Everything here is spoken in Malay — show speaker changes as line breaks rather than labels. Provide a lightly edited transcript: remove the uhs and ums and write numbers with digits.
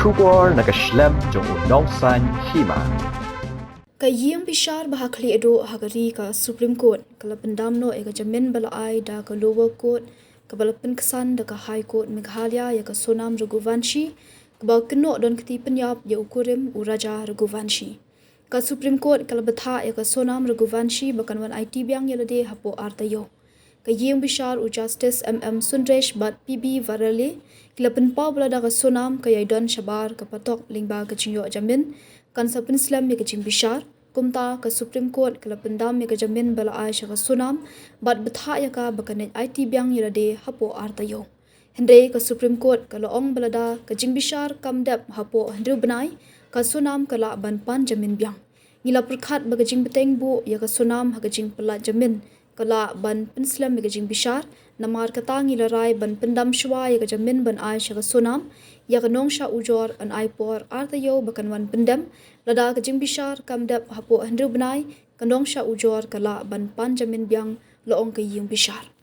Shubor nakashlem jong unong san Hima.
Kayang bishar bahakli edo hagari ka Supreme Court kala Pyndam no ega Jamin balai da ka Lower Court ka balapan kesan da ka High Court Meghalaya ya ka Sonam Raghuvanshi ka ba keno don keti penyap ya ukurim uraja Raghuvanshi. Ka Supreme Court kala betha ya ka Sonam Raghuvanshi bakan wan Aiti biang yalade Hapoh Taïew. Kayang bishar u Justice Sunresh bat PB Varale kila penpau belada ka Sonam kaya don shabar ka patok lingba ka Cingyo Jamin kan sa Islam ya ka Cing bishar kumta ka Supreme Court kala Pyndam ya ka Jamin bala Aisha ka Sonam bat betha ya ka bakan IT biang yalade Hapoh Taïew. Hendre ka Supreme Court kala ong belada ka Cing bishar kamdap Hapoh hendru benai ka Sonam kala ban pan Jamin biang. Ngila perkhat baga Cing beteng bu ya ka Sonam ha ka Cing pelat Jamin kala ban Islam ya ka Cing bishar namar kata ngila rai ban Pyndam shwa ya ka Jamin ban Aisha ka Sonam ya ka nong sha ujor an Aipor Taïew bakan wan Pyndam lada ka Cing bishar kamdap Hapoh hendru benai ka nong sha ujor kala ban pan Jamin biang loong ka yung bishar.